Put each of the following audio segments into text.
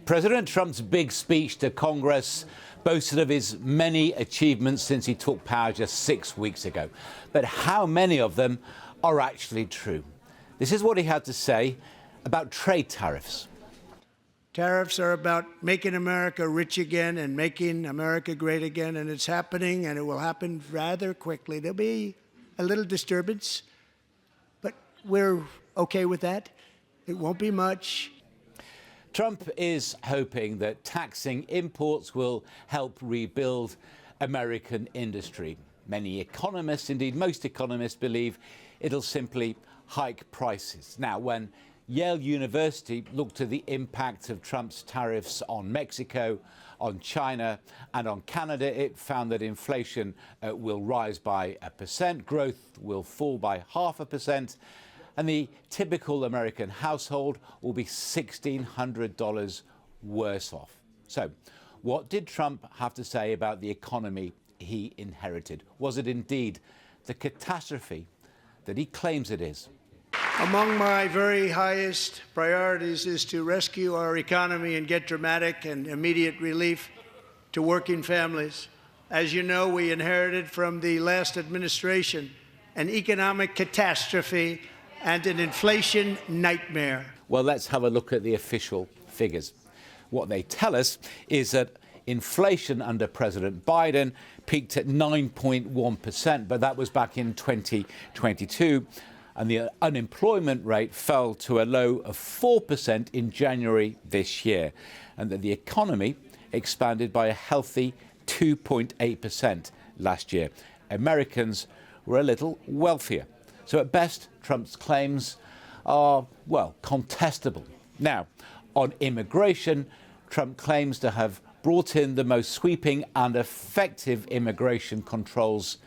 President Trump's big speech to Congress boasted of his many achievements since he took power just 6 weeks ago. But how many of them are actually true? This is what he had to say about trade tariffs. Tariffs are about making America rich again and making America great again, and it's happening, and it will happen rather quickly. There'll be a little disturbance, but we're okay with that. It won't be much. Trump is hoping that taxing imports will help rebuild American industry. Many economists, indeed most economists, believe it'll simply hike prices. Now, when Yale University looked at the impact of Trump's tariffs on Mexico, on China and on Canada, it found that inflation will rise by 1%, growth will fall by 0.5%, and the typical American household will be $1,600 worse off. So, what did Trump have to say about the economy he inherited? Was it indeed the catastrophe that he claims it is? Among my very highest priorities is to rescue our economy and get dramatic and immediate relief to working families. As you know, we inherited from the last administration an economic catastrophe and an inflation nightmare. Well, let's have a look at the official figures. What they tell us is that inflation under President Biden peaked at 9.1%, but that was back in 2022. And the unemployment rate fell to a low of 4% in January this year, and that the economy expanded by a healthy 2.8% last year. Americans were a little wealthier. So at best, Trump's claims are, well, contestable. Now, on immigration, Trump claims to have brought in the most sweeping and effective immigration controls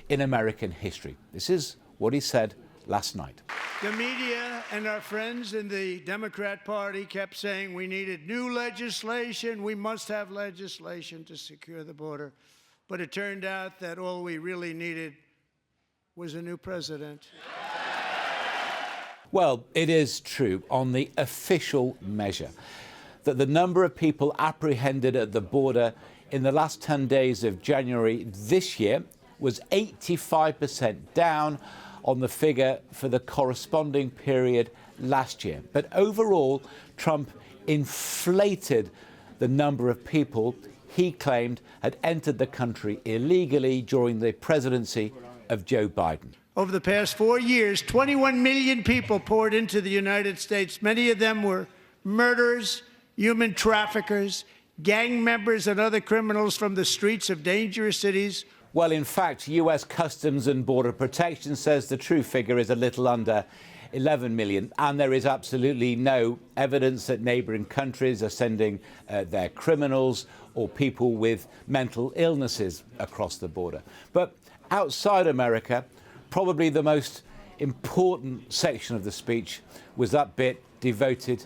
in American history. This is what he said last night. The media and our friends in the Democrat Party kept saying we needed new legislation, we must have legislation to secure the border. But it turned out that all we really needed was a new president. Well, it is true on the official measure that the number of people apprehended at the border in the last 10 days of January this year was 85% down on the figure for the corresponding period last year. But overall, Trump inflated the number of people he claimed had entered the country illegally during the presidency of Joe Biden. Over the past 4 years, 21 million people poured into the United States. Many of them were murderers, human traffickers, gang members, and other criminals from the streets of dangerous cities. Well, in fact, U.S. Customs and Border Protection says the true figure is a little under 11 million, and there is absolutely no evidence that neighbouring countries are sending their criminals or people with mental illnesses across the border. But outside America, probably the most important section of the speech was that bit devoted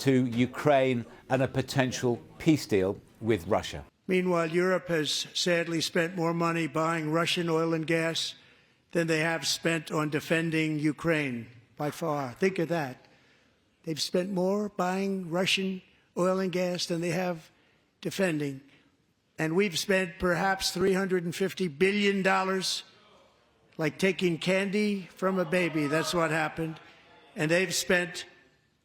to Ukraine and a potential peace deal with Russia. Meanwhile, Europe has sadly spent more money buying Russian oil and gas than they have spent on defending Ukraine, by far. Think of that. They've spent more buying Russian oil and gas than they have defending. And we've spent perhaps $350 billion, like taking candy from a baby. That's what happened. And they've spent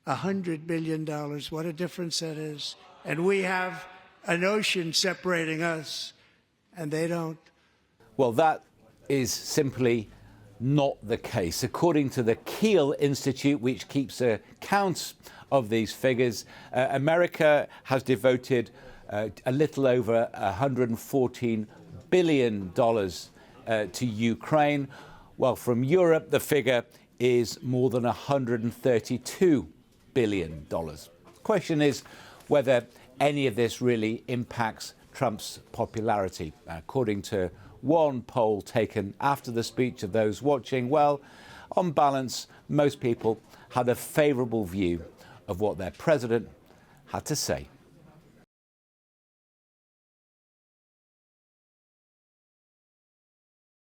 $100 billion. What a difference that is. And we have an ocean separating us, and they don't. Well, that is simply not the case. According to the Kiel Institute, which keeps accounts of these figures, America has devoted a little over $114 billion to Ukraine, while from Europe the figure is more than $132 billion. The question is whether any of this really impacts Trump's popularity. According to one poll taken after the speech of those watching, well, on balance, most people had a favourable view of what their president had to say.